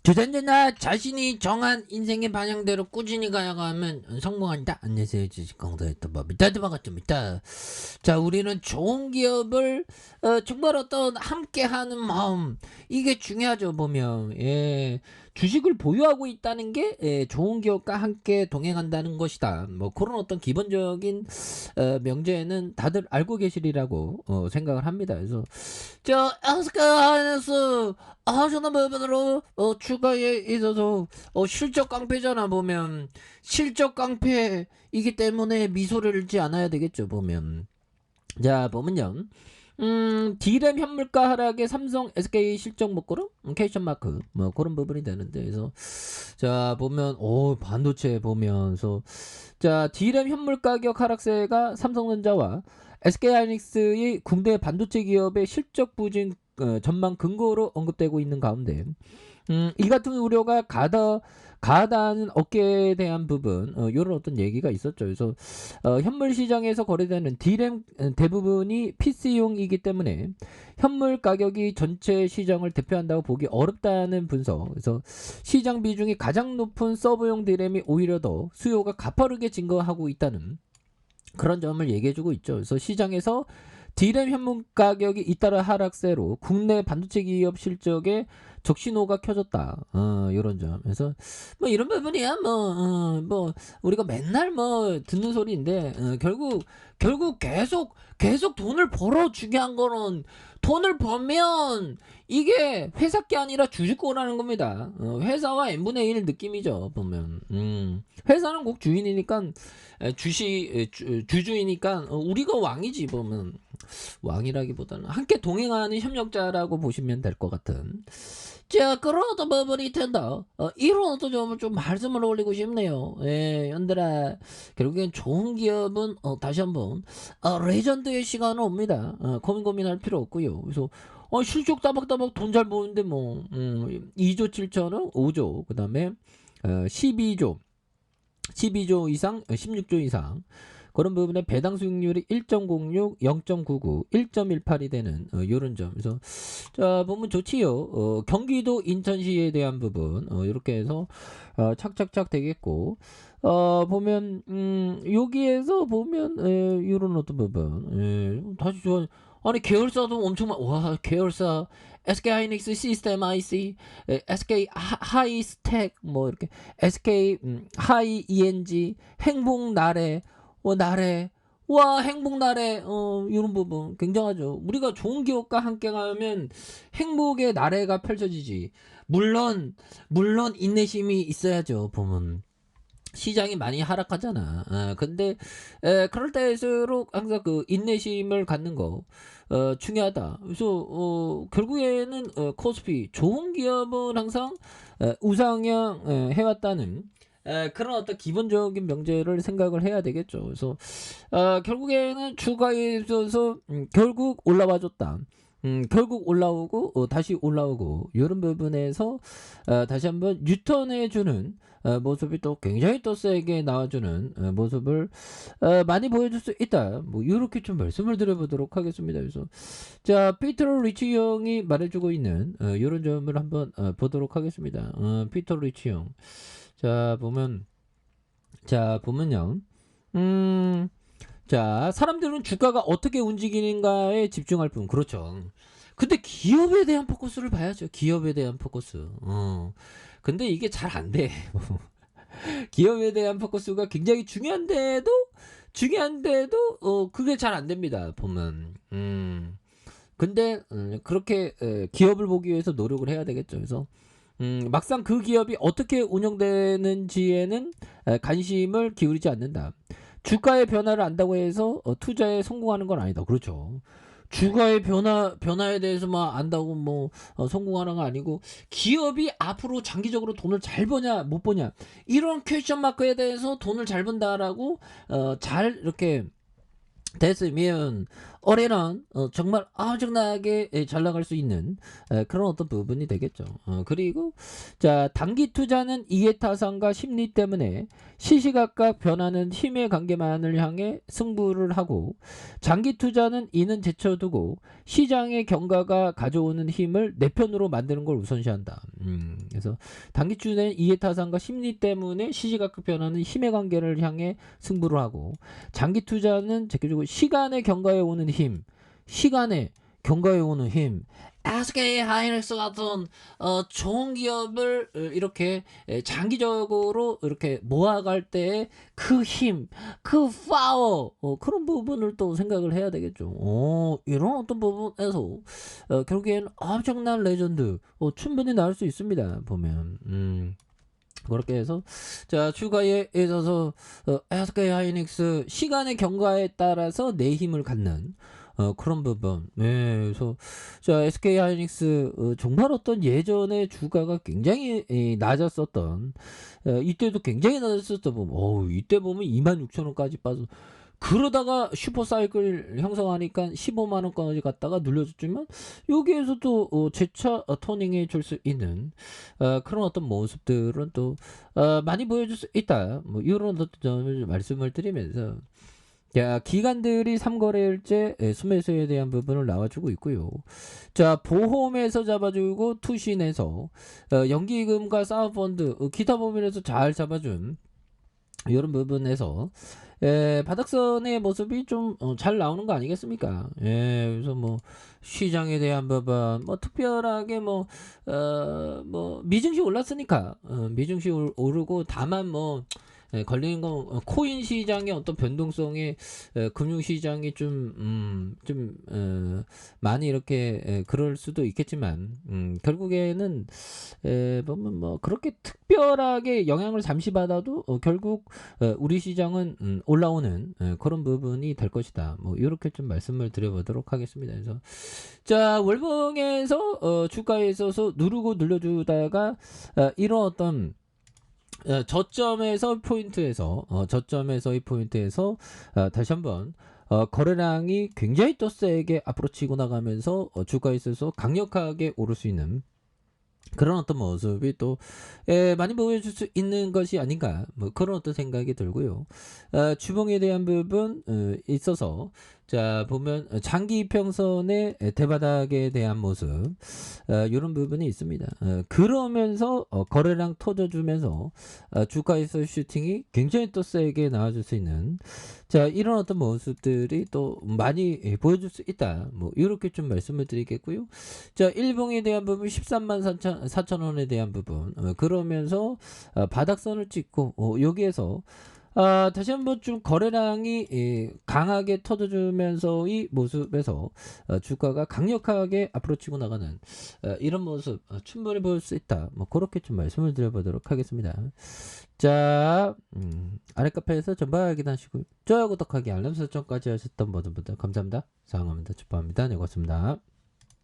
주전자나 자신이 정한 인생의 방향대로 꾸준히 가야가면 성공한다. 안녕하세요, 주식강사의 또입니다. 반갑습니다. 자, 우리는 좋은 기업을 정말 어떤 함께하는 마음, 이게 중요하죠. 보면 주식을 보유하고 있다는 게 좋은 기업과 함께 동행한다는 것이다. 뭐 그런 어떤 기본적인 명제는 다들 알고 계시리라고 생각을 합니다. 그래서 SK하이닉스 하시는 부분으로 추가에 있어서 실적 깡패잖아. 보면 실적 깡패이기 때문에 미소를 잃지 않아야 되겠죠. 보면 자, 보면요. D램 현물가 하락에 삼성, SK 실적 먹고로 퀘스천 마크 뭐 그런 부분이 되는데, 그래서 자 보면 반도체 보면서 자 D램 현물 가격 하락세가 삼성전자와 SK하이닉스의 국내 반도체 기업의 실적 부진 전망 근거로 언급되고 있는 가운데 이 같은 우려가 가다하는 어깨에 대한 부분, 이런 어떤 얘기가 있었죠. 그래서 현물 시장에서 거래되는 D램 대부분이 PC용이기 때문에 현물 가격이 전체 시장을 대표한다고 보기 어렵다는 분석. 그래서 시장 비중이 가장 높은 서브용 D램이 오히려 더 수요가 가파르게 증가하고 있다는 그런 점을 얘기해주고 있죠. 그래서 시장에서 D램 현물 가격이 잇따라 하락세로 국내 반도체 기업 실적에 적신호가 켜졌다. 이런 점. 그래서 뭐 이런 부분이야. 뭐 우리가 맨날 뭐 듣는 소리인데 결국 계속 돈을 벌어. 중요한 거는 돈을 벌면 이게 회사 게 아니라 주식 거라는 겁니다. 회사와 n분의 1 느낌이죠. 보면 회사는 꼭 주인이니까 주주이니까 우리가 왕이지. 보면 왕이라기보다는 함께 동행하는 협력자라고 보시면 될 것 같은 자 그런 어떤 부분이 된다. 이런 어떤 점을 좀 말씀을 올리고 싶네요. 연들아, 결국엔 좋은 기업은 다시 한번 레전드의 시간은 옵니다. 고민할 필요 없고요. 그래서 실적 따박따박 돈 잘 버는데 뭐 2조 7천억 5조 그 다음에 12조 이상 16조 이상 그런 부분에 배당 수익률이 1.06, 0.99, 1.18이 되는 요런 점. 그래서 자 보면 좋지요. 경기도 인천시에 대한 부분 이렇게 해서 착착착 되겠고 보면 여기에서 보면 요런 어떤 부분 다시 좋아. 아니 계열사도 엄청 와 계열사 SK하이닉스 시스템 IC, SK 하이스텍 뭐 이렇게 SK 하이 ENG 행복나래 나래 와 행복나래 이런 부분 굉장하죠. 우리가 좋은 기업과 함께 가면 행복의 나래가 펼쳐지지. 물론 인내심이 있어야죠. 보면 시장이 많이 하락하잖아. 근데 그럴 때일수록 항상 그 인내심을 갖는 거 중요하다. 그래서 결국에는 코스피 좋은 기업은 항상 우상향 해왔다는 그런 어떤 기본적인 명제를 생각을 해야 되겠죠. 그래서 결국에는 주가에 있어서 결국 올라와줬다. 결국 올라오고 다시 올라오고 이런 부분에서 다시 한번 유턴해주는 모습이 또 굉장히 또 세게 나와주는 모습을 많이 보여줄 수 있다. 뭐 이렇게 좀 말씀을 드려보도록 하겠습니다. 그래서 자 피터 리치 형이 말해주고 있는 이런 점을 한번 보도록 하겠습니다. 피터 리치 형. 자 보면요. 자 사람들은 주가가 어떻게 움직이는가에 집중할 뿐. 그렇죠. 근데 기업에 대한 포커스를 봐야죠. 기업에 대한 포커스. 근데 이게 잘 안 돼. 기업에 대한 포커스가 굉장히 중요한데도 그게 잘 안 됩니다. 보면. 근데 그렇게 기업을 보기 위해서 노력을 해야 되겠죠. 그래서 막상 그 기업이 어떻게 운영되는지에는 관심을 기울이지 않는다. 주가의 변화를 안다고 해서 투자에 성공하는 건 아니다. 그렇죠. 주가의 변화에 대해서만 안다고 뭐 성공하는 건 아니고, 기업이 앞으로 장기적으로 돈을 잘 버냐 못 버냐 이런 퀘스천 마크에 대해서 돈을 잘 번다라고 잘 이렇게 됐으면 올해는 정말 엄청나게 잘 나갈 수 있는 그런 어떤 부분이 되겠죠. 그리고 자, 단기 투자는 이해타산과 심리 때문에 시시각각 변하는 힘의 관계만을 향해 승부를 하고, 장기 투자는 이는 제쳐두고 시장의 경과가 가져오는 힘을 내 편으로 만드는 걸 우선시한다. 그래서 단기 투자는 이해타산과 심리 때문에 시시각각 변하는 힘의 관계를 향해 승부를 하고, 장기 투자는 제껴주고 시간의 경과에 오는 힘, 시간의 경과에 오는 힘. SK 하이닉스 같은 좋은 기업을 이렇게 장기적으로 이렇게 모아갈 때의 그 힘, 그 파워, 그런 부분을 또 생각을 해야 되겠죠. 이런 어떤 부분에서 결국엔 엄청난 레전드 충분히 나올 수 있습니다. 보면. 그렇게 해서 자, 주가에 있어서 SK 하이닉스 시간의 경과에 따라서 내 힘을 갖는 그런 부분. 네, 그래서 자, SK 하이닉스 정말 어떤 예전에 주가가 굉장히 낮았었던, 이때도 굉장히 낮았었던 부분. 이때 보면 26,000원까지 빠져. 그러다가 슈퍼사이클 형성하니까 15만 원까지 갔다가 눌려줬지만, 여기에서도 재차 토닝해 줄 수 있는 그런 어떤 모습들은 또 많이 보여줄 수 있다. 뭐 이런 어떤 점을 말씀을 드리면서, 자, 기관들이 3거래일째 순매수에 대한 부분을 나와주고 있고요. 자, 보험에서 잡아주고 투신에서 연기금과 사업펀드 기타 부분에서 잘 잡아준 이런 부분에서 바닥선의 모습이 좀 잘 나오는 거 아니겠습니까? 그래서 뭐 시장에 대한 부분 뭐 특별하게 뭐 미증시 올랐으니까 미증시 오르고, 다만 뭐 걸리는 건 코인 시장의 어떤 변동성에 금융 시장이 좀 많이 이렇게 그럴 수도 있겠지만, 결국에는 보면 뭐 그렇게 특별하게 영향을 잠시 받아도 결국 우리 시장은 올라오는 그런 부분이 될 것이다. 뭐 이렇게 좀 말씀을 드려보도록 하겠습니다. 그래서 자, 월봉에서 주가에 있어서 누르고 눌러주다가 이런 어떤 저점에서 저점에서의 포인트에서 다시 한번 거래량이 굉장히 또 세게 앞으로 치고 나가면서 주가에 있어서 강력하게 오를 수 있는 그런 어떤 모습이 또 많이 보여줄 수 있는 것이 아닌가, 뭐 그런 어떤 생각이 들고요. 주봉에 대한 부분 있어서 자, 보면 장기 이평선의 대바닥에 대한 모습, 이런 부분이 있습니다. 그러면서 거래량 터져주면서 주가에서 슈팅이 굉장히 또 세게 나와줄 수 있는, 자, 이런 어떤 모습들이 또 많이 보여줄 수 있다. 뭐 이렇게 좀 말씀을 드리겠고요. 자, 일봉에 대한 부분 13만 4천 원에 대한 부분, 그러면서 바닥선을 찍고 여기에서 다시 한번 좀 거래량이 강하게 터져주면서의 모습에서 주가가 강력하게 앞으로 치고 나가는 이런 모습 충분히 볼 수 있다. 뭐 그렇게 좀 말씀을 드려보도록 하겠습니다. 자, 아래 카페에서 전방 확인하시고 좋아요, 구독하기, 알람 설정까지 하셨던 모든 분들 감사합니다. 사랑합니다. 축복합니다. 네, 고맙습니다.